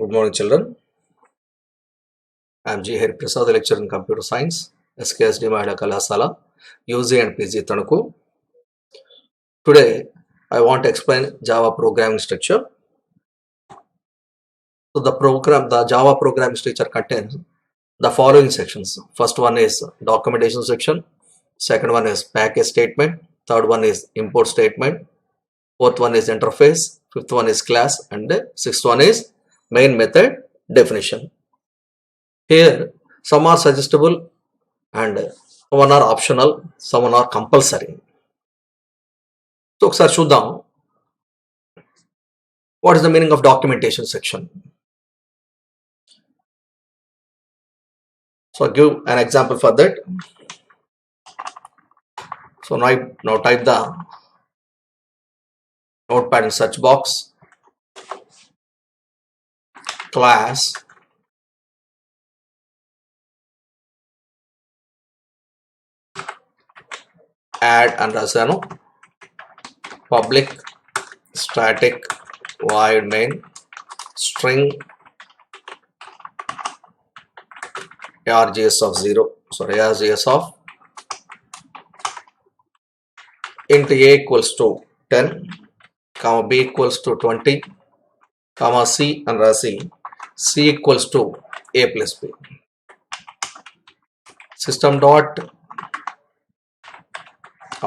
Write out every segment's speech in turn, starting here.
Good morning, children. I am G. Hari Prasad, lecturer in Computer Science, SKSD Mahila Kalasala, UG and PG Tanuku. Today, I want to explain Java programming structure. So, the Java programming structure contains the following sections. First one is documentation section. Second one is package statement. Third one is import statement. Fourth one is interface. Fifth one is class. And sixth one is main method definition. Here, some are suggestible and some are optional, some are compulsory. So, ఒకసారి చూద్దాం. What is the meaning of documentation section? So, I'll give an example for that. So, now type the notepad in search box, class, add and rasanu, public static void main string args of 0, sorry, args of int a equals to 10, comma b equals to 20, comma c and c equals to a plus b. System dot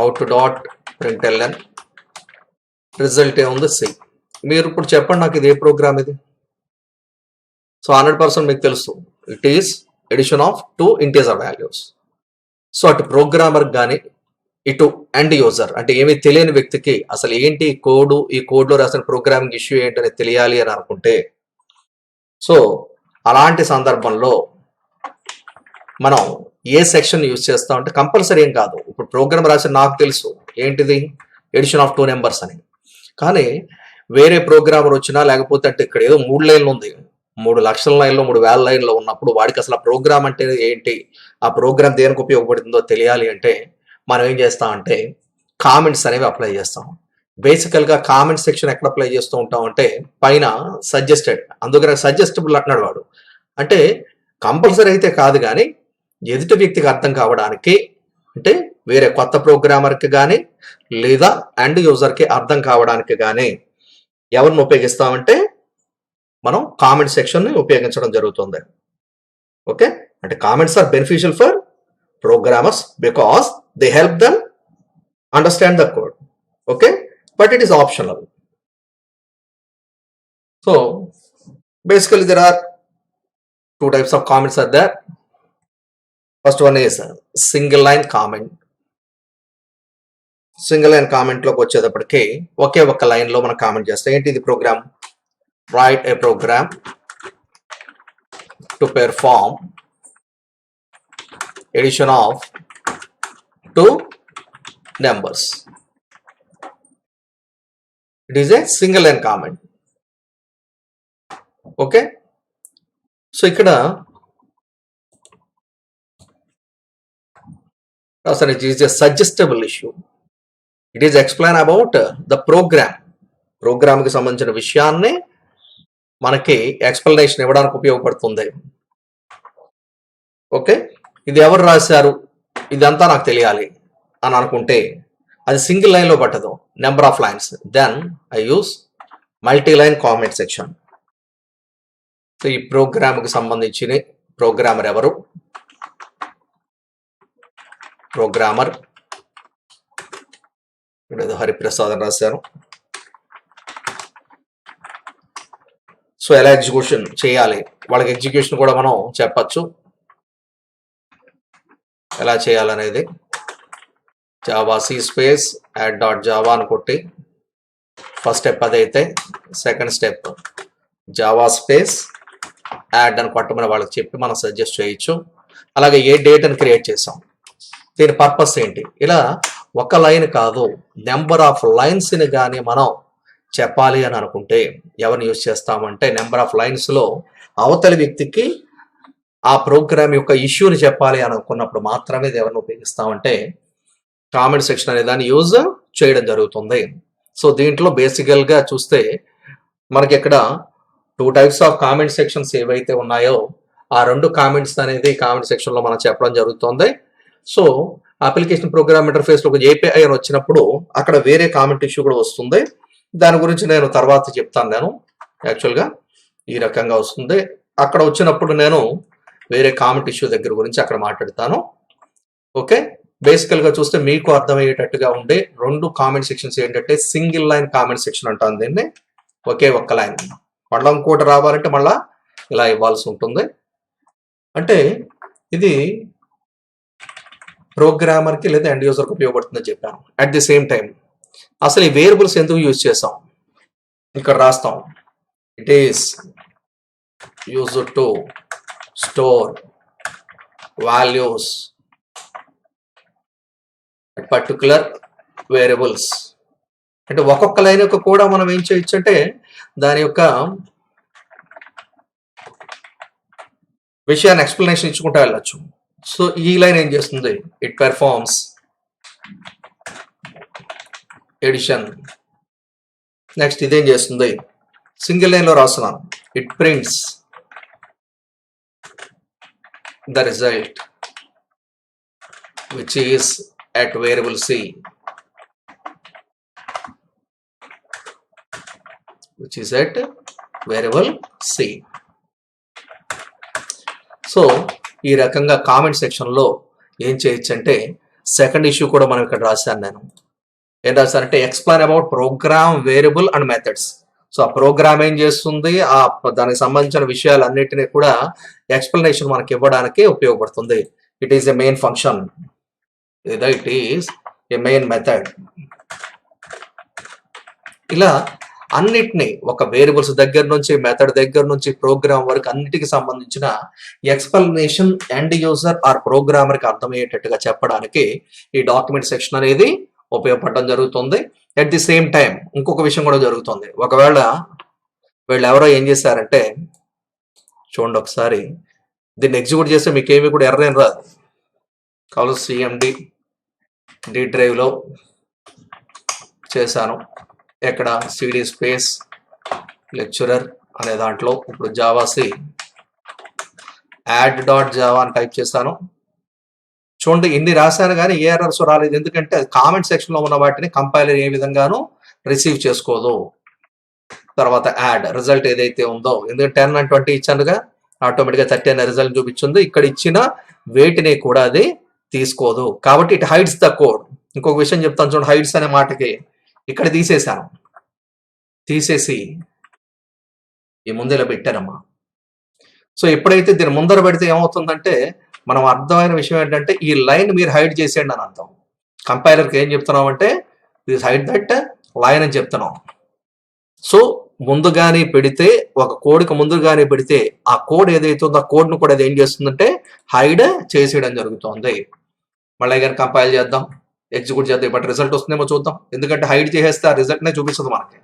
out dot println result ఏముంది C. మీరు ఇప్పుడు చెప్పండి నాకు ఇది ఏ programme ఇది. So 100% మీకు తెలుసు, it is addition of 2 integer values. So అటు ప్రోగ్రామర్ కానీ ఇటు ఎండ్ యూజర్ అంటే ఏమీ తెలియని వ్యక్తికి అసలు ఏంటి కోడ్, ఈ కోడ్లో రాసిన ప్రోగ్రామింగ్ ఇష్యూ ఏంటని తెలియాలి అని అనుకుంటే, సో అలాంటి సందర్భంలో మనం ఏ సెక్షన్ యూజ్ చేస్తామంటే కంపల్సరీ ఏం కాదు. ఇప్పుడు ప్రోగ్రామ్ రాసిన నాకు తెలుసు ఏంటిది ఎడిషన్ ఆఫ్ 2 నెంబర్స్ అని, కానీ వేరే ప్రోగ్రామర్ వచ్చినా లేకపోతే అంటే ఇక్కడ ఏదో 3 లైన్లు ఉంది, 3 లక్షల లైన్లో 3,000 లైన్లో ఉన్నప్పుడు వాడికి అసలు ఆ ప్రోగ్రామ్ అంటే ఏంటి, ఆ ప్రోగ్రామ్ దేనికి ఉపయోగపడుతుందో తెలియాలి అంటే మనం ఏం చేస్తామంటే కామెంట్స్ అనేవి అప్లై చేస్తాం. బేసికల్గా కామెంట్ సెక్షన్ ఎక్కడ అప్లై చేస్తూ ఉంటాం అంటే పైన సజెస్టెడ్, అందుకని సజెస్టబుల్ అంటున్నాడు వాడు. అంటే కంపల్సరీ అయితే కాదు, కానీ ఎదుటి వ్యక్తికి అర్థం కావడానికి, అంటే వేరే కొత్త ప్రోగ్రామర్కి కానీ లేదా ఎండ్ యూజర్కి అర్థం కావడానికి కానీ ఎవరిని ఉపయోగిస్తామంటే మనం కామెంట్ సెక్షన్ని ఉపయోగించడం జరుగుతుంది. ఓకే, అంటే comments are beneficial for programmers because they help them understand the code. Okay, but it is optional. So basically there are 2 types of comments are there. First one is single line comment. Single line comment లోకి వచ్చేటప్పటికి ఒకే ఒక్క line లో మనం comment చేస్తాం. ఏంటి ఇది program? Write a program to perform addition of 2 numbers. It is a single line comment. Okay, so ఇక్కడ అసలు it is a suggestable issue. It is explain about the ప్రోగ్రామ్కి సంబంధించిన విషయాన్ని మనకి ఎక్స్ప్లెనేషన్ ఇవ్వడానికి ఉపయోగపడుతుంది. ఓకే, ఇది ఎవరు రాశారు ఇదంతా నాకు తెలియాలి అని అనుకుంటే అది సింగిల్ లైన్లో పట్టదు, number of lines. Then I use multi line comment section. So ఈ ప్రోగ్రామ్కి సంబంధించిన ప్రోగ్రామర్ ఎవరు? ప్రోగ్రామర్ ఇక్కడ హరిప్రసాద్ అని రాశాను. సో ఎలా ఎగ్జిక్యూషన్ చేయాలి, వాళ్ళకి ఎగ్జిక్యూషన్ కూడా మనం చెప్పచ్చు ఎలా చేయాలనేది. Java c space add dot Java అని కొట్టి ఫస్ట్ స్టెప్ అదైతే, second step Java space add అని కొట్టమని వాళ్ళకి చెప్పి మనం సజెస్ట్ చేయొచ్చు. అలాగే ఏ డేటాని క్రియేట్ చేసాం, దీని పర్పస్ ఏంటి, ఇలా ఒక లైన్ కాదు నెంబర్ ఆఫ్ లైన్స్ని కానీ మనం చెప్పాలి అని అనుకుంటే ఎవరిని యూజ్ చేస్తామంటే నెంబర్ ఆఫ్ లైన్స్లో అవతలి వ్యక్తికి ఆ ప్రోగ్రామ్ యొక్క ఇష్యూని చెప్పాలి అని అనుకున్నప్పుడు మాత్రమే ఎవరిని ఉపయోగిస్తామంటే కామెంట్ సెక్షన్ అనే దాన్ని యూజ్ చేయడం జరుగుతుంది. సో దీంట్లో బేసికల్గా చూస్తే మనకి ఇక్కడ 2 టైప్స్ ఆఫ్ కామెంట్ సెక్షన్స్ ఏవైతే ఉన్నాయో ఆ 2 కామెంట్స్ అనేది కామెంట్ సెక్షన్లో మనం చెప్పడం జరుగుతుంది. సో అప్లికేషన్ ప్రోగ్రామ్ ఇంటర్ఫేస్లో ఒక ఏపీఐ అని వచ్చినప్పుడు అక్కడ వేరే కామెంట్ ఇష్యూ కూడా వస్తుంది. దాని గురించి నేను తర్వాత చెప్తాను. నేను యాక్చువల్గా ఈ రకంగా వస్తుంది. అక్కడ వచ్చినప్పుడు నేను వేరే కామెంట్ ఇష్యూ దగ్గర గురించి అక్కడ మాట్లాడతాను. ఓకే, బేసికల్గా చూస్తే మీకు అర్థమయ్యేటట్టుగా ఉండే 2 కామెంట్ సెక్షన్స్ ఏంటంటే సింగిల్ లైన్ కామెంట్ సెక్షన్ అంటాను దీన్ని. ఒకే ఒక్క లైన్. మళ్ళీ ఇంకోటి రావాలంటే మళ్ళీ ఇలా ఇవ్వాల్సి ఉంటుంది. అంటే ఇది ప్రోగ్రామర్కి లేదా ఎండ్ యూజర్కి ఉపయోగపడుతుందని చెప్పాను. అట్ ది సేమ్ టైం అసలు ఈ వేరియబుల్స్ ఎందుకు యూజ్ చేస్తాం ఇక్కడ రాస్తాం. It is used to store values at particular variables. అంటే ఒక్కొక్క లైన్ యొక్క కూడా మనం ఏం చేయొచ్చు అంటే దాని యొక్క విషయాన్ని ఎక్స్ప్లెనేషన్ ఇచ్చుకుంటూ వెళ్ళచ్చు. సో ఈ లైన్ ఏం చేస్తుంది, ఇట్ పెర్ఫార్మ్స్ ఎడిషన్. నెక్స్ట్ ఇదేం చేస్తుంది, సింగిల్ లైన్లో రాస్తున్నాను, it prints the result which is at variable c, which is at variable C. So ఈ రకంగా కామెంట్ సెక్షన్లో ఏం చేయొచ్చు అంటే సెకండ్ ఇష్యూ కూడా మనం ఇక్కడ రాశాను. నేను ఏం రాశానంటే explain about program variable and methods. So ఆ ప్రోగ్రామ్ ఏం చేస్తుంది, ఆ దానికి సంబంధించిన విషయాలన్నిటినీ కూడా ఎక్స్ప్లెనేషన్ మనకి ఇవ్వడానికి ఉపయోగపడుతుంది. It is a main function, it is a main method. ఇలా అన్నిటినీ ఒక వేరియబుల్స్ దగ్గర నుంచి మెథడ్ దగ్గర నుంచి ప్రోగ్రామ్ వరకు అన్నిటికి సంబంధించిన ఎక్స్ప్లెనేషన్ ఎండ్ యూజర్ ఆర్ ప్రోగ్రామర్కి అర్థమయ్యేటట్టుగా చెప్పడానికి ఈ డాక్యుమెంట్ సెక్షన్ అనేది ఉపయోగపడడం జరుగుతుంది. అట్ ది సేమ్ టైం ఇంకొక విషయం కూడా జరుగుతుంది. ఒకవేళ వీళ్ళు ఎవరో ఏం చేశారంటే చూడండి ఒకసారి దీన్ని ఎగ్జిక్యూట్ చేస్తే మీకు ఏమి కూడా ఎర్ర ఏం రాదు. కావాలి సిఎండి డి డ్రైవ్లో చేశాను. ఎక్కడ సిడి స్పేస్ లెక్చరర్ అనే దాంట్లో ఇప్పుడు జావాసి యాడ్ డాట్ జావా అని టైప్ చేశాను. చూడండి ఇన్ని రాశాను కానీ ఏ ఎర్రర్స్ రాలేదు. ఎందుకంటే కామెంట్ సెక్షన్లో ఉన్న వాటిని కంపైలర్ ఏ విధంగానూ రిసీవ్ చేసుకోదు. తర్వాత యాడ్ రిజల్ట్ ఏదైతే ఉందో, ఎందుకంటే 10 and 20 ఇచ్చానుగా, ఆటోమేటిక్గా 30 అనే రిజల్ట్ చూపించింది. ఇక్కడ ఇచ్చిన వేటిని కూడా అది తీసుకోదు. కాబట్టి ఇట్ హైడ్స్ ద కోడ్. ఇంకొక విషయం చెప్తాను చూడండి, హైడ్స్ అనే మాటకి ఇక్కడ తీసేశాను. తీసేసి ఈ ముందర పెట్టానమ్మా. సో ఎప్పుడైతే దీని ముందర పెడితే ఏమవుతుందంటే మనం అర్థమైన విషయం ఏంటంటే ఈ లైన్ మీరు హైడ్ చేసేయండి అని అర్థం. కంపైలర్కి ఏం చెప్తున్నాం అంటే దిస్ హైడ్ దట్ లైన్ అని చెప్తున్నాం. సో ముందుగానే పెడితే ఒక కోడ్కి ముందుగానే పెడితే ఆ కోడ్ ఏదైతే ఉందో ఆ కోడ్ను కూడా అది ఏం చేస్తుందంటే హైడ్ చేసేయడం జరుగుతుంది. మళ్ళీ కానీ కంపైల్ చేద్దాం, ఎగ్జిక్యూట్ చేద్దాం. బట్ రిజల్ట్ వస్తుందేమో చూద్దాం. ఎందుకంటే హైడ్ చేసేస్తే ఆ రిజల్ట్నే చూపిస్తుంది మనకి.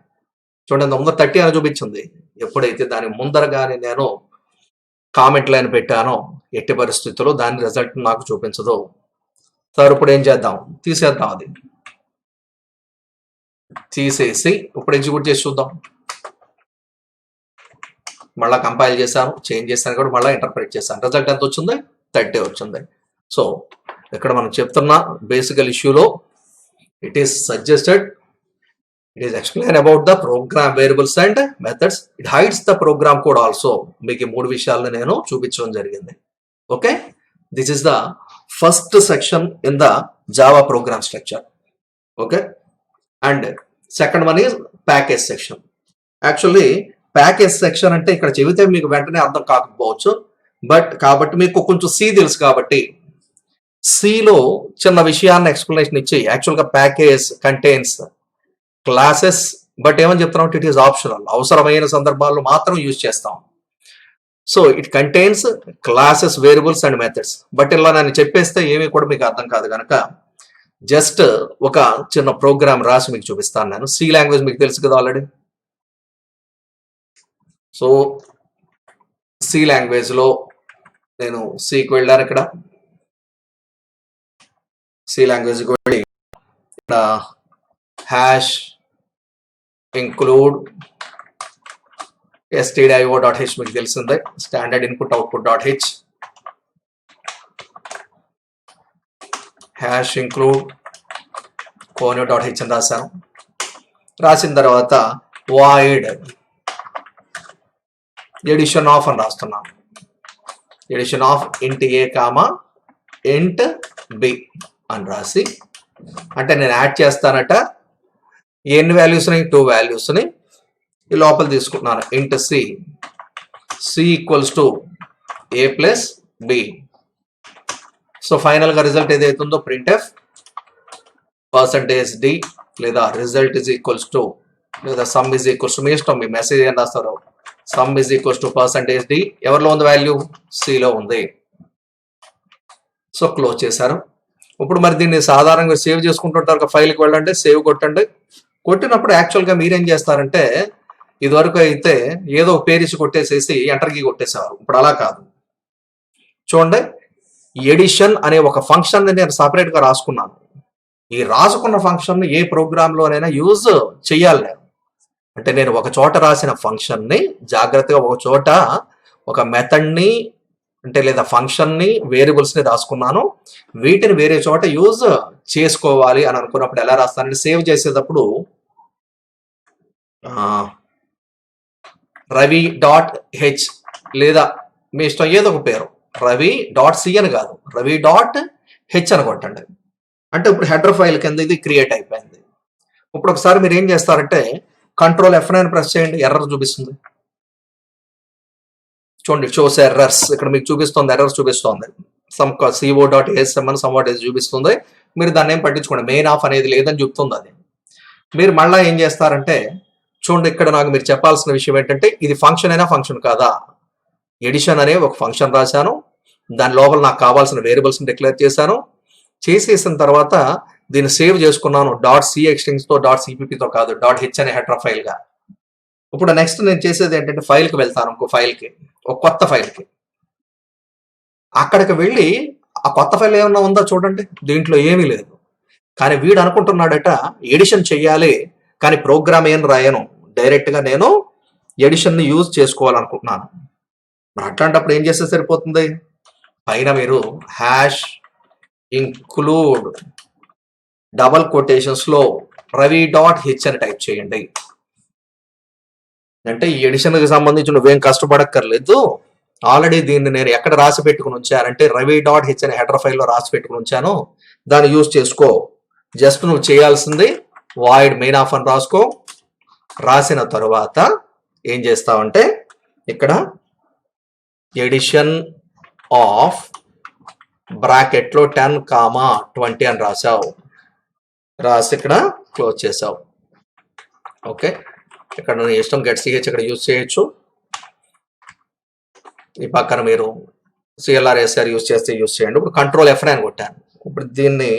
చూడండి ముందర 30 అని చూపించింది. ఎప్పుడైతే దాని ముందరగానే నేను కామెంట్ లైన్ పెట్టానో ఎట్టి పరిస్థితుల్లో దాని రిజల్ట్ నాకు చూపించదు. సార్ ఇప్పుడు ఏం చేద్దాం, తీసేద్దాం. అది తీసేసి ఇప్పుడు ఎగ్జిక్యూట్ చేసి చూద్దాం. మళ్ళీ కంపైల్ చేశాను, చేంజ్ చేశాను కూడా మళ్ళీ ఇంటర్ప్రెట్ చేశాను. రిజల్ట్ ఎంత వచ్చింది, 30 వచ్చింది. సో ఇక్కడ మనం చెప్తున్న బేసికల్ ఇష్యూలో it is suggested, it is explain about the program variables and methods, it hides the program code also. మీకు 3 విషయాలను నేను చూపించడం జరిగింది. Okay, this is the first section in the Java program structure. Okay, and second one is package section. Actually package section అంటే ఇక్కడ చెబితే మీకు వెంటనే అర్థం కాకపోవచ్చు, బట్ కాబట్టి మీకు కొంచెం సి తెలుసు కాబట్టి సిలో చిన్న విషయాన్ని ఎక్స్ప్లెనేషన్ ఇచ్చి యాక్చువల్గా ప్యాకేజ్ కంటైన్స్ క్లాసెస్, బట్ ఏమని చెప్తున్నాం, ఇట్ ఈస్ ఆప్షనల్, అవసరమైన సందర్భాల్లో మాత్రం యూజ్ చేస్తాం. So it contains classes variables and methods. But ఇలా నేను చెప్పేస్తే ఏమీ కూడా మీకు అర్థం కాదు కనుక జస్ట్ ఒక చిన్న ప్రోగ్రామ్ రాసి మీకు చూపిస్తాను. నేను సి లాంగ్వేజ్ మీకు తెలుసు కదా ఆల్రెడీ. సో సి లాంగ్వేజ్లో నేను సికి వెళ్ళాను. ఇక్కడ సి లాంగ్వేజ్కి వెళ్ళి ఇక్కడ హ్యాష్ ఇంక్లూడ్ stdio.h మీకు తెలిసిందే, standard input output dot H, hash include conio.h అని రాశాను. రాసిన తర్వాత వాయిడ్ ఎడిషన్ ఆఫ్ అని రాస్తున్నాను. ఎడిషన్ ఆఫ్ ఇంట్ ఏ కామా ఇంట్ బి అని రాసి, అంటే నేను యాడ్ చేస్తానట ఎన్ని వాల్యూస్ని, 2 వాల్యూస్ని ఈ లోపల తీసుకుంటున్నాను. Int c, c equals to a plus b. So ఫైనల్గా రిజల్ట్ ఏదైతుందో ప్రింట్ఎఫ్ పర్సంటేజ్ డి లేదా రిజల్ట్ ఈజ్ ఈక్వల్స్ టు లేదా సమ్ ఈజ్ ఈక్వల్స్ టు, మీ ఇష్టం, మీ మెసేజ్ ఏం రాస్తారో, sum is equals to percentage d. ఎవరిలో ఉంది వాల్యూ? సిలో ఉంది. సో క్లోజ్ చేశారు. ఇప్పుడు మరి దీన్ని సాధారణంగా సేవ్ చేసుకుంటుంటారు. ఫైల్కి వెళ్ళండి, సేవ్ కొట్టండి. కొట్టినప్పుడు యాక్చువల్గా మీరేం చేస్తారంటే, ఇదివరకు అయితే ఏదో పేరు ఇచ్చి కొట్టేసేసి ఎంటర్కి కొట్టేసేవారు. ఇప్పుడు అలా కాదు. చూడండి, ఎడిషన్ అనే ఒక ఫంక్షన్ నేను సపరేట్గా రాసుకున్నాను. ఈ రాసుకున్న ఫంక్షన్ ఏ ప్రోగ్రాంలోనైనా యూజ్ చెయ్యాలి నేను. అంటే నేను ఒక చోట రాసిన ఫంక్షన్ని జాగ్రత్తగా ఒక చోట ఒక మెథడ్ని అంటే లేదా ఫంక్షన్ని వేరియబుల్స్ని రాసుకున్నాను. వీటిని వేరే చోట యూజ్ చేసుకోవాలి అని అనుకున్నప్పుడు ఎలా రాస్తానంటే, సేవ్ చేసేటప్పుడు రవి డాట్ హెచ్ లేదా మీ ఇష్టం ఏదో ఒక పేరు, రవి డాట్ సి అని కాదు, రవి డాట్ హెచ్ అని కొట్టండి. అంటే ఇప్పుడు హెడర్ ఫైల్ కింద ఇది క్రియేట్ అయిపోయింది. ఇప్పుడు ఒకసారి మీరు ఏం చేస్తారంటే కంట్రోల్ F9 ప్రెస్ చేయండి, ఎర్రర్ చూపిస్తుంది. చూడండి, షోస్ ఎర్రర్స్ ఇక్కడ మీకు చూపిస్తుంది, ఎర్రర్స్ చూపిస్తుంది. సమ్ co.asm అని సమ్ వాట్ చూపిస్తుంది. మీరు దాన్ని ఏం పట్టించుకోండి, మెయిన్ ఆఫ్ అనేది లేదని చెప్తుంది అది. మీరు మళ్ళీ ఏం చేస్తారంటే చూడండి, ఇక్కడ నాకు మీరు చెప్పాల్సిన విషయం ఏంటంటే, ఇది ఫంక్షన్ అయినా ఫంక్షన్ కాదా. ఎడిషన్ అనే ఒక ఫంక్షన్ రాశాను, దాని లోపల నాకు కావాల్సిన వేరియబుల్స్ని డిక్లేర్ చేశాను. చేసేసిన తర్వాత దీన్ని సేవ్ చేసుకున్నాను డాట్ సి ఎక్స్టెన్స్తో, డాట్ సిపిపితో కాదు, డాట్ హెచ్ అనే హెడర్ ఫైల్గా. ఇప్పుడు నెక్స్ట్ నేను చేసేది ఏంటంటే ఫైల్కి వెళ్తాను, ఇంకో ఫైల్కి, ఒక కొత్త ఫైల్కి. అక్కడికి వెళ్ళి ఆ కొత్త ఫైల్ ఏమన్నా ఉందా చూడండి, దీంట్లో ఏమీ లేదు. కానీ వీడు అనుకుంటున్నాడట ఎడిషన్ చెయ్యాలి, కానీ ప్రోగ్రామ్ ఏం రాయను, డైరెక్ట్గా నేను ఎడిషన్ని యూజ్ చేసుకోవాలనుకుంటున్నాను. మరి అట్లాంటప్పుడు ఏం చేస్తే సరిపోతుంది, పైన మీరు హ్యాష్ ఇంక్లూడ్ డబల్ కొటేషన్స్లో రవి డాట్ హెచ్ అని టైప్ చేయండి. అంటే ఈ ఎడిషన్కి సంబంధించి నువ్వేం కష్టపడక్కర్లేదు, ఆల్రెడీ దీన్ని నేను ఎక్కడ రాసి పెట్టుకుని ఉంచానంటే రవి డాట్ హెచ్ అనే హెడర్ ఫైల్లో రాసి పెట్టుకుని ఉంచాను, దాన్ని యూజ్ చేసుకో. జస్ట్ నువ్వు చేయాల్సింది వాయిడ్ మెయిన్ ఆఫ్ అని రాసుకో. రాసిన తర్వాత ఏం చేస్తావంటే ఇక్కడ ఎడిషన్ ఆఫ్ బ్రాకెట్లో 10, 20 అని రాసావు. రాసి ఇక్కడ క్లోజ్ చేసావు. ఓకే, ఇక్కడ నీ ఇష్టం గెట్ సిహెచ్ ఇక్కడ యూజ్ చేయొచ్చు. ఈ పక్కన మీరు CLR యూజ్ చేస్తే యూజ్ చేయండి. ఇప్పుడు కంట్రోల్ F9 అని కొట్టాను. ఇప్పుడు దీన్ని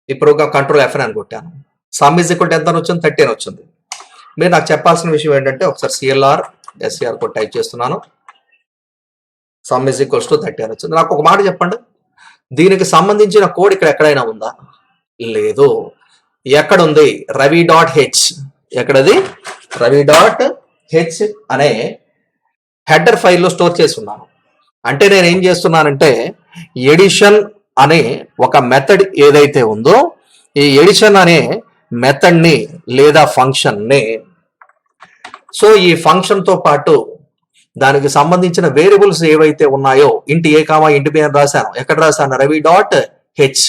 ఈ ప్రోగ్రామ్ కంట్రోల్ F9 అని కొట్టాను. సమ్ ఈజ్ ఈక్వల్ టు ఎంత వచ్చింది, 30 అని వచ్చింది. మీరు నాకు చెప్పాల్సిన విషయం ఏంటంటే ఒకసారి CLR SCR కూడా టైప్ చేస్తున్నాను. సమ్ ఈజ్ ఈక్వల్స్ టు 30 అని వచ్చింది. నాకు ఒక మాట చెప్పండి, దీనికి సంబంధించిన కోడ్ ఇక్కడ ఎక్కడైనా ఉందా? లేదు. ఎక్కడ ఉంది? Ravi dot H. ఎక్కడది? రవి డాట్ హెచ్ అనే హెడర్ ఫైల్లో స్టోర్ చేసి ఉన్నాను. అంటే నేను ఏం చేస్తున్నానంటే ఎడిషన్ అనే ఒక మెథడ్ ఏదైతే ఉందో ఈ ఎడిషన్ అనే మెథడ్ని లేదా ఫంక్షన్ని, సో ఈ ఫంక్షన్తో పాటు దానికి సంబంధించిన వేరియబుల్స్ ఏవైతే ఉన్నాయో ఇంటి ఏ కామా ఇంటి బి అని రాశాను. ఎక్కడ రాశాను? Ravi dot H.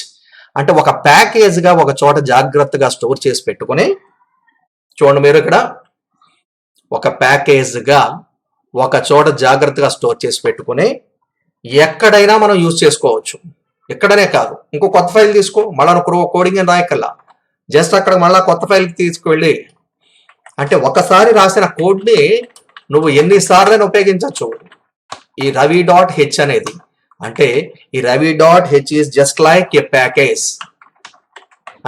అంటే ఒక ప్యాకేజ్గా ఒక చోట జాగ్రత్తగా స్టోర్ చేసి పెట్టుకుని, చూడండి మీరు ఇక్కడ ఒక ప్యాకేజ్గా ఒక చోట జాగ్రత్తగా స్టోర్ చేసి పెట్టుకుని ఎక్కడైనా మనం యూజ్ చేసుకోవచ్చు. ఎక్కడనే కాదు, ఇంకో కొత్త ఫైల్ తీసుకో, మళ్ళీ కోడింగ్ అని రాయకల్లా, జస్ట్ అక్కడ మళ్ళీ కొత్త ఫైల్కి తీసుకువెళ్ళి, అంటే ఒకసారి రాసిన కోడ్ని నువ్వు ఎన్నిసార్లు ఉపయోగించవచ్చు. ఈ రవి డాట్ హెచ్ అనేది అంటే ఈ Ravi dot H is just like A package.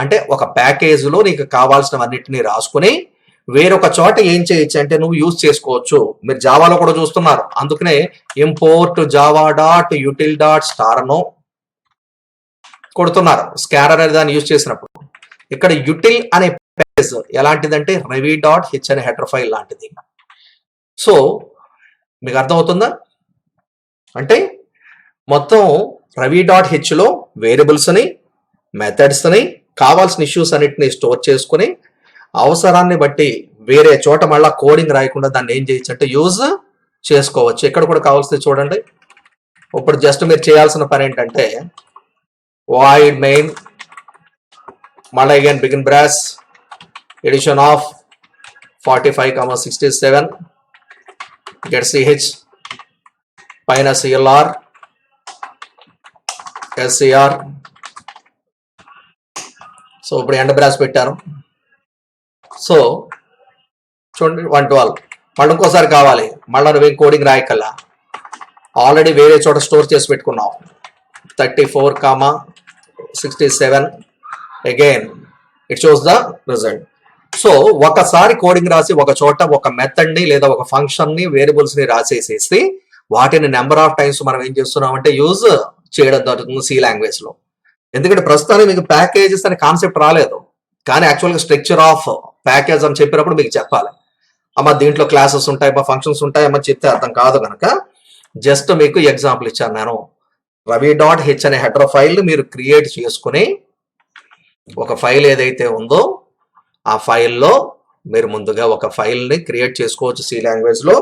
అంటే ఒక ప్యాకేజ్లో నీకు కావాల్సినవన్నిటిని రాసుకుని వేరొక చోట ఏం చేయొచ్చు అంటే నువ్వు యూజ్ చేసుకోవచ్చు. మీరు జావాలో కూడా చూస్తున్నారు, అందుకనే import Java dot util dot star అనో కొడుతున్నారు స్కానర్ అనే దాన్ని యూజ్ చేసినప్పుడు. ఇక్కడ యూటిల్ అనే ప్యాకేజ్ ఎలాంటిదంటే రవి డాట్ హెచ్ అనే హెడర్ ఫైల్ లాంటిది. సో మీకు అర్థమవుతుందా? అంటే మొత్తం రవి డాట్ హెచ్లో వేరియబుల్స్ని, మెథడ్స్ని, కావాల్సిన ఇష్యూస్ అన్నిటిని స్టోర్ చేసుకుని అవసరాన్ని బట్టి వేరే చోట మళ్ళీ కోడింగ్ రాయకుండా దాన్ని ఏం చేయొచ్చు అంటే యూజ్ చేసుకోవచ్చు. ఇక్కడ కూడా కావాల్సింది చూడండి. ఇప్పుడు జస్ట్ మీరు చేయాల్సిన పని ఏంటంటే వాయిడ్ మెయిన్ మళ్ళీ again begin brace addition of 45,67 get CH పైన సిఎల్ఆర్ ఎస్సిఆర్. సో ఇప్పుడు ఎండ్ బ్రాస్ పెట్టాను. సో చూడండి 112 మళ్ళీ ఇంకోసారి కావాలి, మళ్ళీ నువ్వేం కోడింగ్ రాయకల్లా, ఆల్రెడీ వేరే చోట స్టోర్ చేసి పెట్టుకున్నావు. 34,67 again it shows the result. So ఒకసారి కోడింగ్ రాసి ఒక చోట ఒక మెథడ్ని లేదా ఒక ఫంక్షన్ని వేరియబుల్స్ని రాసేసేసి వాటిని నెంబర్ ఆఫ్ టైమ్స్ మనం ఏం చేస్తున్నామంటే యూజ్ చేయడం జరుగుతుంది సి లాంగ్వేజ్లో. ఎందుకంటే ప్రస్తుతానికి మీకు ప్యాకేజెస్ అనే కాన్సెప్ట్ రాలేదు, కానీ యాక్చువల్గా స్ట్రక్చర్ ఆఫ్ ప్యాకేజ్ అని చెప్పినప్పుడు మీకు చెప్పాలి. అమ్మ దీంట్లో క్లాసెస్ ఉంటాయి, అమ్మ ఫంక్షన్స్ ఉంటాయి అమ్మ చెప్తే అర్థం కాదు కనుక జస్ట్ మీకు ఎగ్జాంపుల్ ఇచ్చాను నేను. రవి డాట్ హెచ్ అనే హెడర్ ఫైల్ని మీరు క్రియేట్ చేసుకుని ఒక ఫైల్ ఏదైతే ఉందో ఆ ఫైల్లో మీరు ముందుగా ఒక ఫైల్ని క్రియేట్ చేసుకోవచ్చు సి లాంగ్వేజ్లో.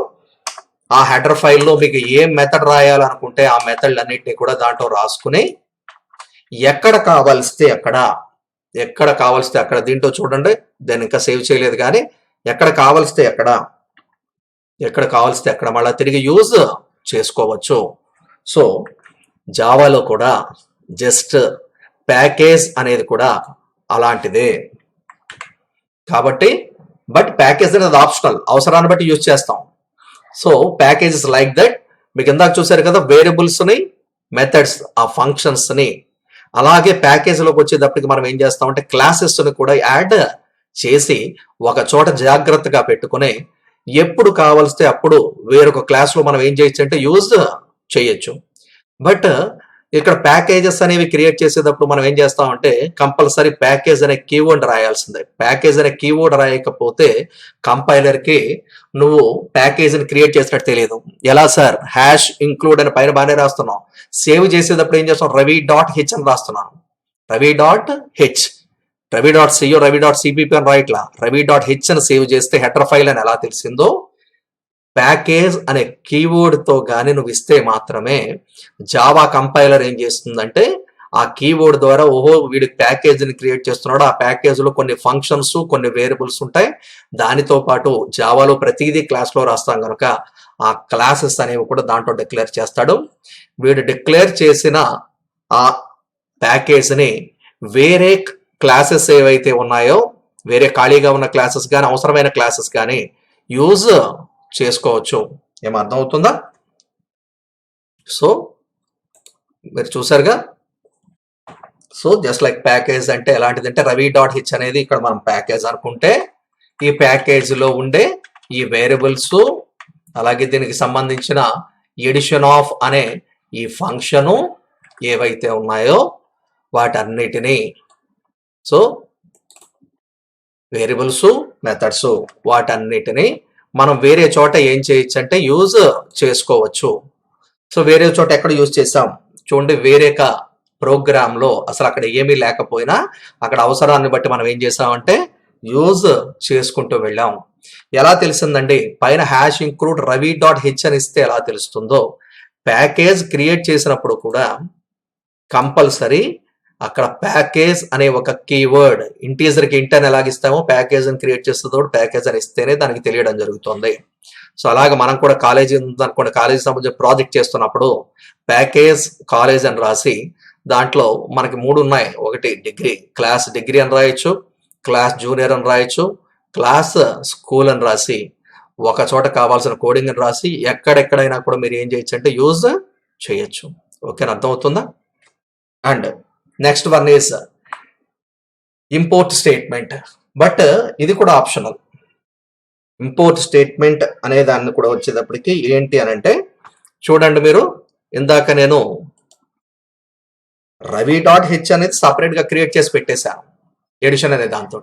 ఆ హెడర్ ఫైల్లో మీకు ఏ మెథడ్ రాయాలనుకుంటే ఆ మెథడ్ అన్నిటిని కూడా దాంట్లో రాసుకుని ఎక్కడ కావాల్స్తే అక్కడ దీంట్లో చూడండి, దాన్ని ఇంకా సేవ్ చేయలేదు కానీ ఎక్కడ కావాల్స్తే అక్కడ మళ్ళీ తిరిగి యూజ్ చేసుకోవచ్చు. సో జావాలో కూడా జస్ట్ ప్యాకేజ్ అనేది కూడా అలాంటిదే కాబట్టి, బట్ ప్యాకేజ్ అనేది ఆప్షనల్, అవసరాన్ని బట్టి యూజ్ చేస్తాం. సో ప్యాకేజెస్ లైక్ దట్ మీకు ఇందాక చూసారు కదా, వేరియబుల్స్ని, మెథడ్స్, ఆ ఫంక్షన్స్ని, అలాగే ప్యాకేజీలోకి వచ్చేటప్పటికి మనం ఏం చేస్తామంటే క్లాసెస్ని కూడా యాడ్ చేసి ఒక చోట జాగ్రత్తగా పెట్టుకుని ఎప్పుడు కావాల్స్తే అప్పుడు వేరొక క్లాస్లో మనం ఏం చేయొచ్చు అంటే యూజ్ చేయొచ్చు. బట్ ఇక్కడ ప్యాకేజెస్ అనేవి క్రియేట్ చేసేటప్పుడు మనం ఏం చేస్తామంటే కంపల్సరీ ప్యాకేజ్ అనే కీవర్డ్ రాయాల్సిందే. ప్యాకేజ్ అనే కీవర్డ్ రాయకపోతే కంపైలర్కి నువ్వు ప్యాకేజీని క్రియేట్ చేసినట్టు తెలియదు. ఎలా సార్, హ్యాష్ ఇంక్లూడ్ అని పైన బాగానే రాస్తున్నాం, సేవ్ చేసేటప్పుడు ఏం చేస్తాం రవి డాట్ హెచ్ అని రాస్తున్నాను. Ravi dot H, Ravi dot CO, Ravi dot CPP అని రాయట్లా, రవి డాట్ హెచ్ అని సేవ్ చేస్తే హెడర్ ఫైల్ అని ఎలా తెలిసిందో ప్యాకేజ్ అనే కీవర్డ్తో కానీ నువ్వు ఇస్తే మాత్రమే జావా కంపైలర్ ఏం చేస్తుందంటే ఆ కీవర్డ్ ద్వారా ఓహో వీడి ప్యాకేజీని క్రియేట్ చేస్తున్నాడు, ఆ ప్యాకేజ్లో కొన్ని ఫంక్షన్స్, కొన్ని వేరియబుల్స్ ఉంటాయి, దానితో పాటు జావాలో ప్రతిదీ క్లాస్లో రాస్తాం కనుక ఆ క్లాసెస్ అనేవి కూడా దాంట్లో డిక్లేర్ చేస్తాడు. వీడు డిక్లేర్ చేసిన ఆ ప్యాకేజ్ని వేరే క్లాసెస్ ఏవైతే ఉన్నాయో, వేరే ఖాళీగా ఉన్న క్లాసెస్ కానీ అవసరమైన క్లాసెస్ కానీ యూజ్ చేసుకోవచ్చు. ఏం అర్థమవుతుందా? సో మీరు చూసారుగా. సో జస్ట్ లైక్ ప్యాకేజ్ అంటే ఎలాంటిదంటే రవి డాట్ హెచ్ అనేది ఇక్కడ మనం ప్యాకేజ్ అనుకుంటే ఈ ప్యాకేజ్లో ఉండే ఈ వేరియబుల్స్, అలాగే దీనికి సంబంధించిన ఎడిషన్ ఆఫ్ అనే ఈ ఫంక్షను ఏవైతే ఉన్నాయో వాటన్నిటినీ, సో వేరియబుల్స్, మెథడ్స్ వాటన్నిటిని మనం వేరే చోట ఏం చేయొచ్చు అంటే యూజ్ చేసుకోవచ్చు. సో వేరే చోట ఎక్కడ యూజ్ చేసాం చూడండి, వేరే ప్రోగ్రాంలో అసలు అక్కడ ఏమీ లేకపోయినా అక్కడ అవసరాన్ని బట్టి మనం ఏం చేసామంటే యూజ్ చేసుకుంటూ వెళ్ళాం. ఎలా తెలిసిందండి? పైన hash include Ravi dot H అని ఇస్తే ఎలా తెలుస్తుందో ప్యాకేజ్ క్రియేట్ చేసినప్పుడు కూడా కంపల్సరీ అక్కడ ప్యాకేజ్ అనే ఒక కీవర్డ్, ఇంటీజర్కి ఇంట్ అని ఎలాగిస్తామో ప్యాకేజ్ అని క్రియేట్ చేస్తుందో ప్యాకేజ్ అని ఇస్తేనే దానికి తెలియడం జరుగుతుంది. సో అలాగే మనం కూడా కాలేజీ ఉందనుకోండి, కాలేజీ సంబంధించిన ప్రాజెక్ట్ చేస్తున్నప్పుడు ప్యాకేజ్ కాలేజ్ అని రాసి దాంట్లో మనకి 3 ఉన్నాయి. ఒకటి డిగ్రీ, క్లాస్ డిగ్రీ అని రాయొచ్చు, క్లాస్ జూనియర్ అని రాయొచ్చు, క్లాస్ స్కూల్ అని రాసి ఒక చోట కావాల్సిన కోడింగ్ అని రాసి ఎక్కడెక్కడైనా కూడా మీరు ఏం చేయొచ్చు అంటే యూజ్ చేయొచ్చు. ఓకేనా, అర్థమవుతుందా? And next one is import statement, but ఇది కూడా ఆప్షనల్. ఇంపోర్ట్ స్టేట్మెంట్ అనే దాన్ని కూడా వచ్చేటప్పటికి ఏంటి అని అంటే చూడండి, మీరు ఇందాక నేను రవి డాట్ హెచ్ అనేది సపరేట్గా క్రియేట్ చేసి పెట్టేశాను ఎడిషన్ అనే దాంతో.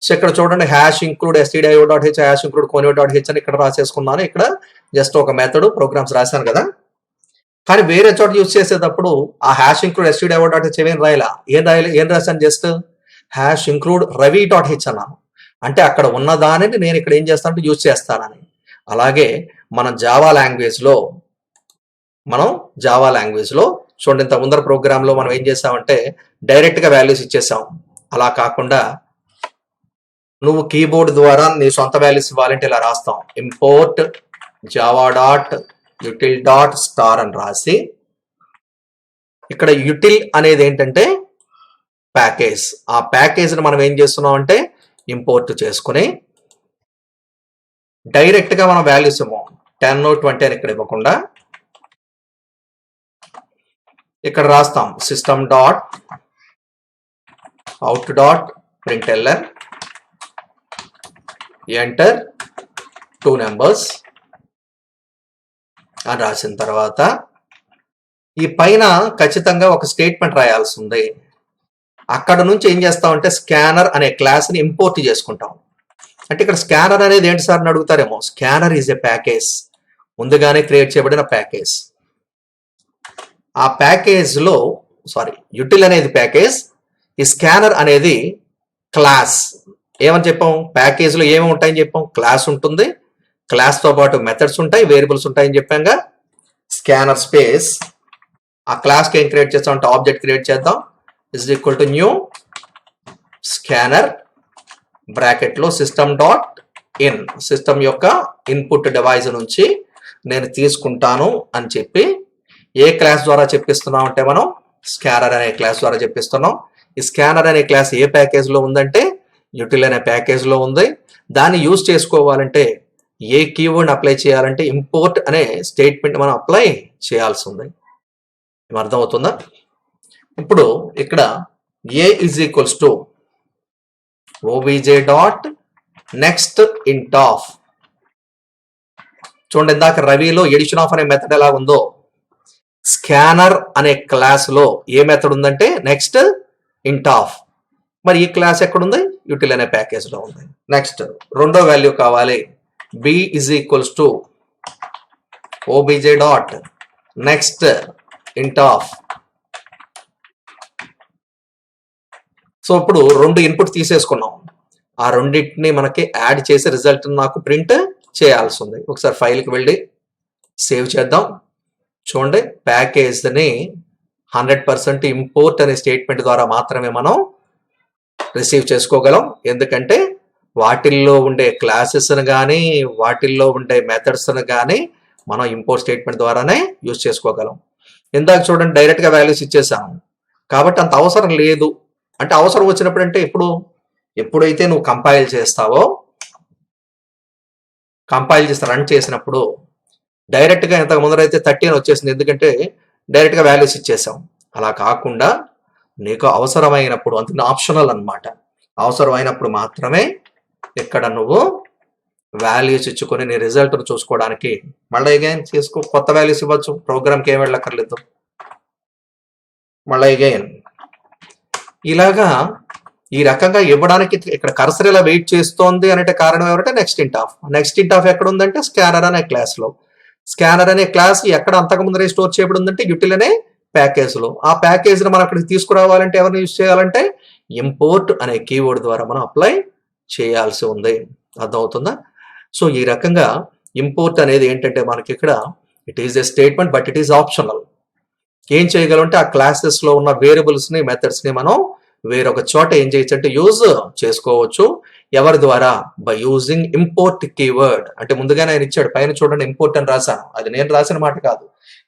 సో ఇక్కడ చూడండి hash include stdio dot H hash include కోనియో dot H అని ఇక్కడ రాసేసుకున్నాను. ఇక్కడ జస్ట్ ఒక మెథడ్ ప్రోగ్రామ్స్ రాశాను కదా. కానీ వేరే చోట యూజ్ చేసేటప్పుడు ఆ hash include stdio dot H ఏం రాయాలా, ఏం రాశాను, just hash include Ravi dot H అన్నాను. అంటే అక్కడ ఉన్న దానిని నేను ఇక్కడ ఏం చేస్తానంటే యూజ్ చేస్తానని. అలాగే మనం జావా లాంగ్వేజ్లో చూడండి, ఇంత ముందర ప్రోగ్రాంలో మనం ఏం చేసామంటే డైరెక్ట్గా వాల్యూస్ ఇచ్చేసాం. అలా కాకుండా నువ్వు కీబోర్డ్ ద్వారా నీ సొంత వాల్యూస్ ఇవ్వాలంటే ఇలా రాస్తాం, import Java dot util dot star అని రాసి, ఇక్కడ యుటిల్ అనేది ఏంటంటే ప్యాకేజ్. ఆ ప్యాకేజ్ని మనం ఏం చేస్తున్నాం అంటే ఇంపోర్ట్ చేసుకుని డైరెక్ట్గా మనం వాల్యూస్ ఇవ్వం, 10 20 అని ఇక్కడ ఇవ్వకుండా ఇక్కడ రాస్తాం system dot out dot println enter 2 numbers అని రాసిన తర్వాత ఈ పైన ఖచ్చితంగా ఒక స్టేట్మెంట్ రాయాల్సి ఉంది. అక్కడ నుంచి ఏం చేస్తామంటే స్కానర్ అనే క్లాస్ని ఇంపోర్ట్ చేసుకుంటాం. అంటే ఇక్కడ స్కానర్ అనేది ఏంటి సార్ అని అడుగుతారేమో. స్కానర్ ఈజ్ ఎ ప్యాకేజ్, ముందుగానే క్రియేట్ చేయబడిన ప్యాకేజ్. ఆ ప్యాకేజ్లో యుటిల్ అనేది ప్యాకేజ్, ఈ స్కానర్ అనేది క్లాస్. ఏమని చెప్పాం, ప్యాకేజ్లో ఏమేమి ఉంటాయని చెప్పాం, క్లాస్ ఉంటుంది, క్లాస్తో పాటు మెథడ్స్ ఉంటాయి, వేరియబుల్స్ ఉంటాయని చెప్పాంగా. స్కానర్ స్పేస్ ఆ క్లాస్కి ఏం క్రియేట్ చేస్తాం అంటే ఆబ్జెక్ట్ క్రియేట్ చేద్దాం, is equal to new scanner బ్రాకెట్లో సిస్టమ్ డాట్ ఇన్, సిస్టమ్ యొక్క ఇన్పుట్ డివైస్ నుంచి నేను తీసుకుంటాను అని చెప్పి ఏ క్లాస్ ద్వారా చెప్పిస్తున్నాం అంటే మనం స్కానర్ అనే క్లాస్ ద్వారా చెప్పిస్తున్నాం. ఈ స్కానర్ అనే క్లాస్ ఏ ప్యాకేజ్లో ఉందంటే యుటిల్ అనే ప్యాకేజ్లో ఉంది. దాన్ని యూజ్ చేసుకోవాలంటే ఏ కీవర్డ్ అప్లై చేయాలంటే ఇంపోర్ట్ అనే స్టేట్మెంట్ మనం అప్లై చేయాల్సి ఉంది. అర్థమవుతుందా? ఇప్పుడు ఇక్కడ a is equals to OBJ dot next int of. చూడండి, ఇందాక రవిలో ఎడిషన్ ఆఫ్ అనే మెథడ్ ఎలా ఉందో, స్కానర్ అనే క్లాస్లో ఏ మెథడ్ ఉందంటే నెక్స్ట్ ఇంట్ ఆఫ్. మరి ఈ క్లాస్ ఎక్కడుంది, యుటిల్ అనే ప్యాకేజ్లో ఉంది. నెక్స్ట్ రెండో వాల్యూ కావాలి, b is equals to OBJ dot next int of. So ఇప్పుడు 2 ఇన్పుట్ తీసేసుకున్నాం, ఆ రెండింటిని మనకి యాడ్ చేసి రిజల్ట్ నాకు ప్రింట్ చేయాల్సి ఉంది. ఒకసారి ఫైల్కి వెళ్ళి సేవ్ చేద్దాం. చూడండి, ప్యాకేజ్ని 100% ఇంపోర్ట్ అనే స్టేట్మెంట్ ద్వారా మాత్రమే మనం రిసీవ్ చేసుకోగలం. ఎందుకంటే వాటిల్లో ఉండే క్లాసెస్ని కానీ వాటిల్లో ఉండే మెథడ్స్ని కానీ మనం ఇంపోర్ట్ స్టేట్మెంట్ ద్వారానే యూజ్ చేసుకోగలం. ఇందాక చూడండి, డైరెక్ట్గా వాల్యూస్ ఇచ్చేసాము కాబట్టి అంత అవసరం లేదు. అంటే అవసరం వచ్చినప్పుడు అంటే ఎప్పుడైతే నువ్వు కంపైల్ చేస్తావో, కంపైల్ చేసి రన్ చేసినప్పుడు డైరెక్ట్గా ఇంతకు ముందరైతే 30 అని వచ్చేసింది, ఎందుకంటే డైరెక్ట్గా వాల్యూస్ ఇచ్చేసాం. అలా కాకుండా నీకు అవసరమైనప్పుడు, అంత ఆప్షనల్ అన్నమాట, అవసరమైనప్పుడు మాత్రమే ఇక్కడ నువ్వు వాల్యూస్ ఇచ్చుకొని నీ రిజల్ట్ను చూసుకోవడానికి మళ్ళీ అగైన్ చేసుకో, కొత్త వాల్యూస్ ఇవ్వచ్చు, ప్రోగ్రామ్కి ఏం వెళ్ళక్కర్లేదు. మళ్ళీ అగైన్ ఇలాగా ఈ రకంగా ఇవ్వడానికి ఇక్కడ కర్సర్ ఇలా వెయిట్ చేస్తోంది అనే కారణం ఏమంటే next int of. Next int of ఎక్కడ ఉందంటే స్కానర్ అనే క్లాస్లో. స్కానర్ అనే క్లాస్ ఎక్కడ అంతకుముందరే స్టోర్ చేయబడి ఉందంటే యుటిల్ అనే ప్యాకేజ్లో. ఆ ప్యాకేజ్ని మనం అక్కడికి తీసుకురావాలంటే ఎవరిని యూజ్ చేయాలంటే ఇంపోర్ట్ అనే కీవర్డ్ ద్వారా మనం అప్లై చేయాల్సి ఉంది. అర్థమవుతుందా? సో ఈ రకంగా ఇంపోర్ట్ అనేది ఏంటంటే మనకి ఇక్కడ it is a statement but it is optional. ఏం చేయగలంటే ఆ క్లాసెస్లో ఉన్న వేరియబుల్స్ని మెథడ్స్ని మనం వేరొక చోట ఏం చేయొచ్చు అంటే యూజ్ చేసుకోవచ్చు. ఎవరి ద్వారా? By using import keyword. అంటే ముందుగానే ఆయన ఇచ్చాడు, పైన చూడండి ఇంపోర్ట్ అని రాశాను, అది నేను రాసిన మాట కాదు.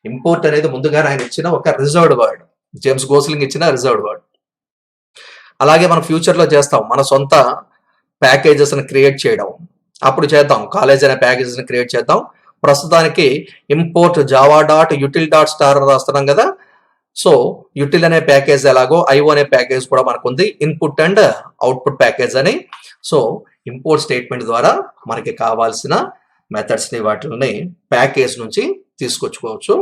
ఇంపోర్ట్ అనేది ముందుగానే ఆయన ఇచ్చిన ఒక రిజర్వ్డ్ వర్డ్, జేమ్స్ గోస్లింగ్ ఇచ్చిన రిజర్వ్డ్ వర్డ్. అలాగే మనం ఫ్యూచర్లో చేస్తాం, మన సొంత ప్యాకేజెస్ని క్రియేట్ చేయడం, అప్పుడు చేద్దాం. కాలేజ్ అనే ప్యాకేజెస్ని క్రియేట్ చేద్దాం. ప్రస్తుతానికి import Java dot util dot star రాస్తున్నాం కదా. సో యుటిల్ అనే ప్యాకేజ్ ఎలాగో ఐఓ అనే ప్యాకేజ్ కూడా మనకు ఉంది, ఇన్పుట్ అండ్ అవుట్పుట్ ప్యాకేజ్ అని. సో ఇంపోర్ట్ స్టేట్మెంట్ ద్వారా మనకి కావాల్సిన మెథడ్స్ని వాటిని ప్యాకేజ్ నుంచి తీసుకొచ్చుకోవచ్చు.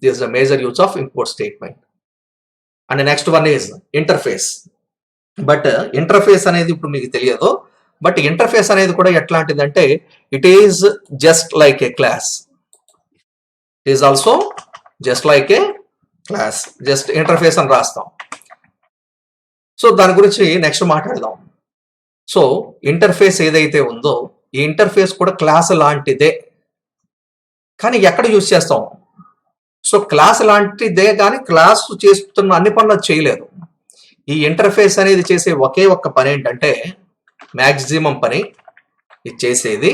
This is the major use of import statement. And next one is interface. But interface అనేది ఇప్పుడు మీకు తెలియదు, బట్ ఇంటర్ఫేస్ అనేది కూడా ఎట్లాంటిదంటే it is just like a class. It is also just like a class. Just interface అని రాస్తాం. So దాని గురించి నెక్స్ట్ మాట్లాడదాం. సో ఇంటర్ఫేస్ ఏదైతే ఉందో ఈ ఇంటర్ఫేస్ కూడా క్లాస్ లాంటిదే, కానీ ఎక్కడ యూజ్ చేస్తాం? సో క్లాస్ లాంటిదే కానీ క్లాస్ చేస్తున్న అన్ని పనులు అది చేయలేదు. ఈ ఇంటర్ఫేస్ అనేది చేసే ఒకే ఒక్క పని ఏంటంటే మ్యాక్సిమం పని ఇది చేసేది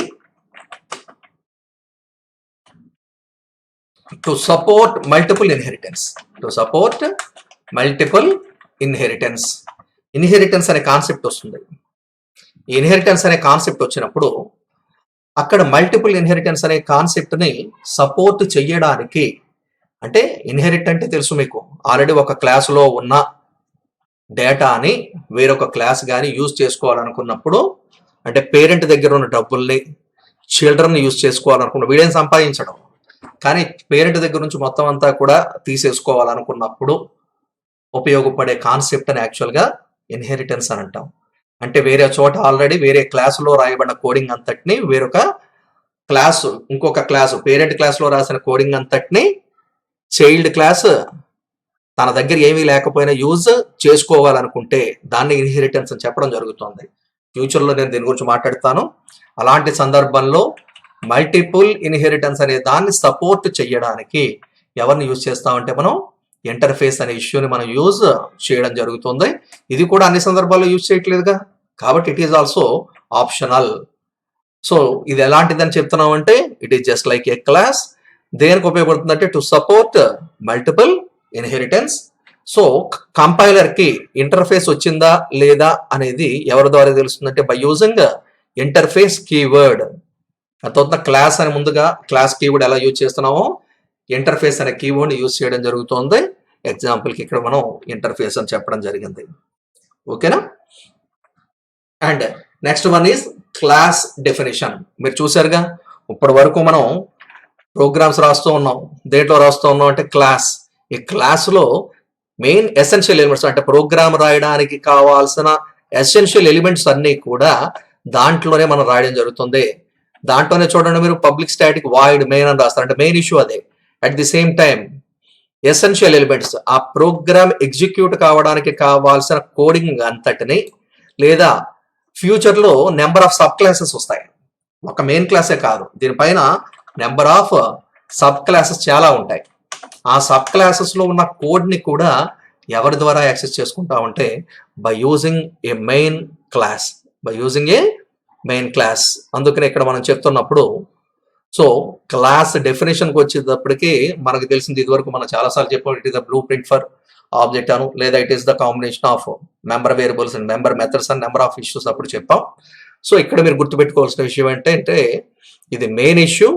to support multiple inheritance. To support multiple inheritance. Inheritance అనే కాన్సెప్ట్ వస్తుంది. ఈ ఇన్హెరిటెన్స్ అనే కాన్సెప్ట్ వచ్చినప్పుడు అక్కడ మల్టిపుల్ ఇన్హెరిటెన్స్ అనే కాన్సెప్ట్ని సపోర్ట్ చెయ్యడానికి, అంటే ఇన్హెరిట్ అంటే తెలుసు మీకు, ఆల్రెడీ ఒక క్లాసులో ఉన్న డేటాని వేరొక క్లాస్ కానీ యూజ్ చేసుకోవాలనుకున్నప్పుడు, అంటే పేరెంట్ దగ్గర ఉన్న డబ్బుల్ని చిల్డ్రన్ యూజ్ చేసుకోవాలనుకున్న, వీడేం సంపాదించడం కానీ పేరెంట్ దగ్గర నుంచి మొత్తం అంతా కూడా తీసేసుకోవాలనుకున్నప్పుడు ఉపయోగపడే కాన్సెప్ట్ అని యాక్చువల్గా ఇన్హెరిటెన్స్ అని అంటాం. అంటే వేరే చోట ఆల్రెడీ వేరే క్లాసులో రాయబడిన కోడింగ్ అంతటిని వేరొక క్లాసు, ఇంకొక క్లాసు, పేరెంట్ క్లాస్లో రాసిన కోడింగ్ అంతటిని చైల్డ్ క్లాస్ తన దగ్గర ఏమీ లేకపోయినా యూజ్ చేసుకోవాలనుకుంటే దాన్ని ఇన్హెరిటెన్స్ అని చెప్పడం జరుగుతుంది. ఫ్యూచర్లో నేను దీని గురించి మాట్లాడతాను. అలాంటి సందర్భంలో మల్టిపుల్ ఇన్హెరిటెన్స్ అనే దాన్ని సపోర్ట్ చేయడానికి ఎవరిని యూజ్ చేస్తామంటే మనం ఇంటర్ఫేస్ అనే ఇష్యూని మనం యూజ్ చేయడం జరుగుతుంది. ఇది కూడా అన్ని సందర్భాల్లో యూజ్ చేయట్లేదుగా, కాబట్టి it is also optional. So ఇది ఎలాంటిదని చెప్తున్నామంటే it is just like a class. దేనికి ఉపయోగపడుతుందంటే to support multiple inheritance. So compiler కి ఇంటర్ఫేస్ వచ్చిందా లేదా అనేది ఎవరి ద్వారా తెలుస్తుందంటే బై యూజింగ్ ఇంటర్ఫేస్ కీవర్డ్. అర్థవుతున్న క్లాస్ అని ముందుగా క్లాస్ కీవర్డ్ ఎలా యూజ్ చేస్తున్నామో ఇంటర్ఫేస్ అనే కీవర్డ్ యూజ్ చేయడం జరుగుతుంది. ఎగ్జాంపుల్కి ఇక్కడ మనం ఇంటర్ఫేస్ అని చెప్పడం జరిగింది. ఓకేనా? And next one is class definition. మీరు చూసారుగా, ఇప్పటి వరకు మనం ప్రోగ్రామ్స్ రాస్తూ ఉన్నాం. దేంట్లో రాస్తూ ఉన్నాం అంటే క్లాస్. ఈ క్లాస్లో మెయిన్ ఎసెన్షియల్ ఎలిమెంట్స్, అంటే ప్రోగ్రామ్ రాయడానికి కావాల్సిన ఎసెన్షియల్ ఎలిమెంట్స్ అన్నీ కూడా దాంట్లోనే మనం రాయడం జరుగుతుంది. దాంట్లోనే చూడండి మీరు పబ్లిక్ స్టాటిక్ వాయిడ్ మెయిన్ అని రాస్తారు, అంటే మెయిన్ ఇష్యూ అదే. At the same time essential elements, ఆ ప్రోగ్రామ్ ఎగ్జిక్యూట్ కావడానికి కావాల్సిన కోడింగ్ అంతటిని, లేదా ఫ్యూచర్లో నెంబర్ ఆఫ్ సబ్ క్లాసెస్ వస్తాయి, ఒక మెయిన్ క్లాసే కాదు, దీనిపైన నెంబర్ ఆఫ్ సబ్ క్లాసెస్ చాలా ఉంటాయి. ఆ సబ్ క్లాసెస్లో ఉన్న కోడ్ని కూడా ఎవరి ద్వారా యాక్సెస్ చేసుకుంటామంటే by using a main class. By using a main class. అందుకనే ఇక్కడ మనం చెప్తున్నప్పుడు సో క్లాస్ డెఫినేషన్కి వచ్చేటప్పటికి మనకు తెలిసింది, ఇదివరకు మనం చాలాసార్లు చెప్పాం, it is the blueprint for object అను, లేదా it is the combination of member variables and member methods and number of issues అప్పుడు చెప్పాం. సో ఇక్కడ మీరు గుర్తుపెట్టుకోవాల్సిన విషయం ఏంటంటే ఇది మెయిన్ ఇష్యూ.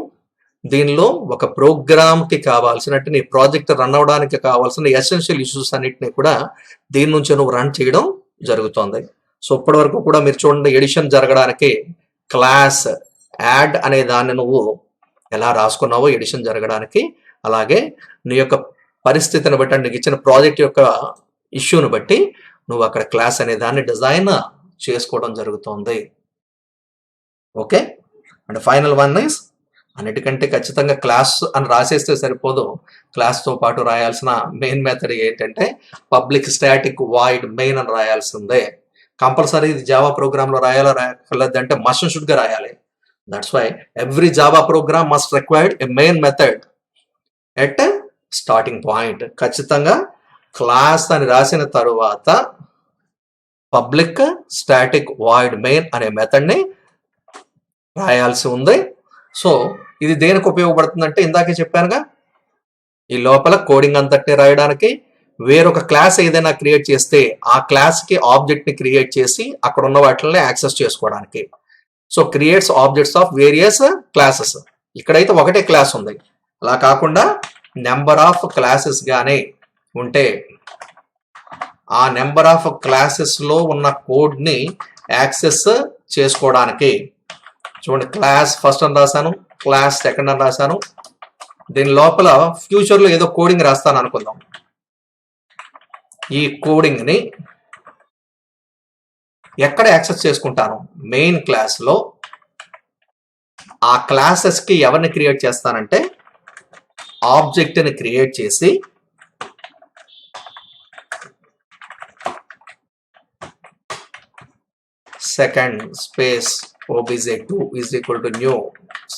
దీనిలో ఒక ప్రోగ్రామ్కి కావాల్సిన, అంటే నీ ప్రాజెక్ట్ రన్ అవ్వడానికి కావాల్సిన ఎసెన్షియల్ ఇష్యూస్ అన్నిటిని కూడా దీని నుంచి నువ్వు రన్ చేయడం జరుగుతుంది. సో ఇప్పటి వరకు కూడా మీరు చూడండి, ఎడిషన్ జరగడానికి క్లాస్ యాడ్ అనే దాన్ని నువ్వు ఎలా రాసుకున్నావో ఎడిషన్ జరగడానికి, అలాగే నీ యొక్క పరిస్థితిని బట్టి, నీకు ఇచ్చిన ప్రాజెక్ట్ యొక్క ఇష్యూని బట్టి నువ్వు అక్కడ క్లాస్ అనే దాన్ని డిజైన్ చేసుకోవడం జరుగుతుంది. Okay. And final one is, అన్నిటికంటే ఖచ్చితంగా క్లాస్ అని రాసేస్తే సరిపోదు, క్లాస్తో పాటు రాయాల్సిన మెయిన్ మెథడ్ ఏంటంటే పబ్లిక్ స్టాటిక్ వాయిడ్ మెయిన్ అని రాయాల్సిందే. కంపల్సరీ ఇది జావా ప్రోగ్రామ్ లో రాయాలో రాయలేదు అంటే మస్ట్ అండ్ షుడ్ గా రాయాలి. That's why every Java program must required a main method at starting point. ఖచ్చితంగా క్లాస్ అని రాసిన తరువాత పబ్లిక్ స్టాటిక్ వాయిడ్ మెయిన్ అనే మెథడ్ని రాయాల్సి ఉంది. సో ఇది దేనికి ఉపయోగపడుతుందంటే ఇందాకే చెప్పానుగా, ఈ లోపల కోడింగ్ అంతటిని రాయడానికి, వేరొక క్లాస్ ఏదైనా క్రియేట్ చేస్తే ఆ క్లాస్కి ఆబ్జెక్ట్ని క్రియేట్ చేసి అక్కడ ఉన్న వాటిని యాక్సెస్ చేసుకోవడానికి. So creates objects of various classes. ఇక్కడైతే ఒకటే క్లాస్ ఉంది, అలా కాకుండా నెంబర్ ఆఫ్ క్లాసెస్ గానే ఉంటే ఆ నెంబర్ ఆఫ్ క్లాసెస్లో ఉన్న కోడ్ని యాక్సెస్ చేసుకోవడానికి. చూడండి, క్లాస్ ఫస్ట్ అని రాశాను, క్లాస్ సెకండ్ అని రాశాను. దీని లోపల ఫ్యూచర్లో ఏదో కోడింగ్ రాస్తాను అనుకుందాం. ఈ కోడింగ్ని ఎక్కడ యాక్సెస్ చేసుకుంటాను? మెయిన్ క్లాస్లో ఆ క్లాసెస్కి ఎవరిని క్రియేట్ చేస్తానంటే ఆబ్జెక్ట్ని క్రియేట్ చేసి second space obj2 is equal to new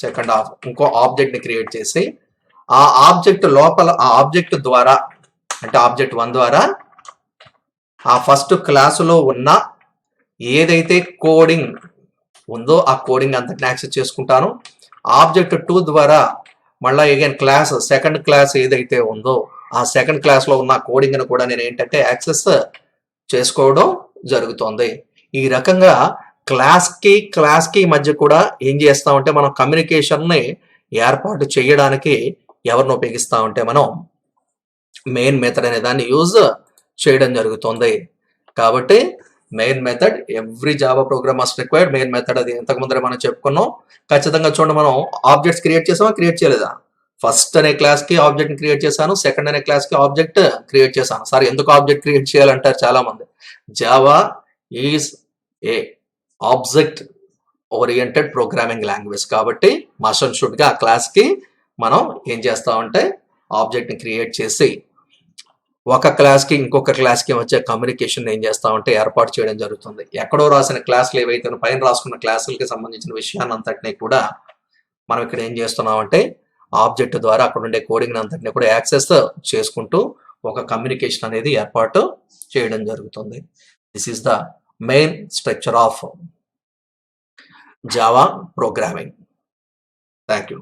second ఇంకో ఆబ్జెక్ట్ని క్రియేట్ చేసి ఆ ఆబ్జెక్ట్ లోపల ఆ ఆబ్జెక్ట్ ద్వారా అంటే ఆబ్జెక్ట్ 1 ద్వారా ఆ ఫస్ట్ క్లాసులో ఉన్న ఏదైతే కోడింగ్ ఉందో ఆ కోడింగ్ అంతటిని యాక్సెస్ చేసుకుంటాను. ఆబ్జెక్ట్ 2 ద్వారా మళ్ళీ అగైన్ క్లాస్ సెకండ్ క్లాస్ ఏదైతే ఉందో ఆ సెకండ్ క్లాస్లో ఉన్న కోడింగ్ను కూడా నేను ఏంటంటే యాక్సెస్ చేసుకోవడం జరుగుతుంది. ఈ రకంగా క్లాస్కి మధ్య కూడా ఏం చేస్తామంటే మనం కమ్యూనికేషన్ని ఏర్పాటు చేయడానికి ఎవరిని ఉపయోగిస్తామంటే మనం మెయిన్ మెథడ్ అనే దాన్ని యూజ్ చేయడం జరుగుతుంది. కాబట్టి main method every Java program must required main method. అది ఇంతకు ముందరే మనం చెప్పుకున్నాం. ఖచ్చితంగా చూడండి, మనం ఆబ్జెక్ట్స్ క్రియేట్ చేసామా, క్రియేట్ చేయలేదా? ఫస్ట్ అనే క్లాస్కి ఆబ్జెక్ట్ క్రియేట్ చేశాను, సెకండ్ అనే క్లాస్కి ఆబ్జెక్ట్ క్రియేట్ చేశాను. సార్ ఎందుకు ఆబ్జెక్ట్ క్రియేట్ చేయాలంటారు చాలా మంది. Java is a object oriented programming language కాబట్టి మస్ట్ అండ్ షుడ్గా ఆ క్లాస్కి మనం ఏం చేస్తామంటే ఆబ్జెక్ట్ని క్రియేట్ చేసి ఒక క్లాస్కి ఇంకొక క్లాస్కి వచ్చే కమ్యూనికేషన్ ఏం చేస్తామంటే ఏర్పాటు చేయడం జరుగుతుంది. ఎక్కడో రాసిన క్లాసులు ఏవైతే పైన రాసుకున్న క్లాసులకి సంబంధించిన విషయాన్ని అంతటినీ కూడా మనం ఇక్కడ ఏం చేస్తున్నామంటే ఆబ్జెక్ట్ ద్వారా అక్కడ ఉండే కోడింగ్ అంతటినీ కూడా యాక్సెస్ చేసుకుంటూ ఒక కమ్యూనికేషన్ అనేది ఏర్పాటు చేయడం జరుగుతుంది. This is the main structure of Java programming. Thank you.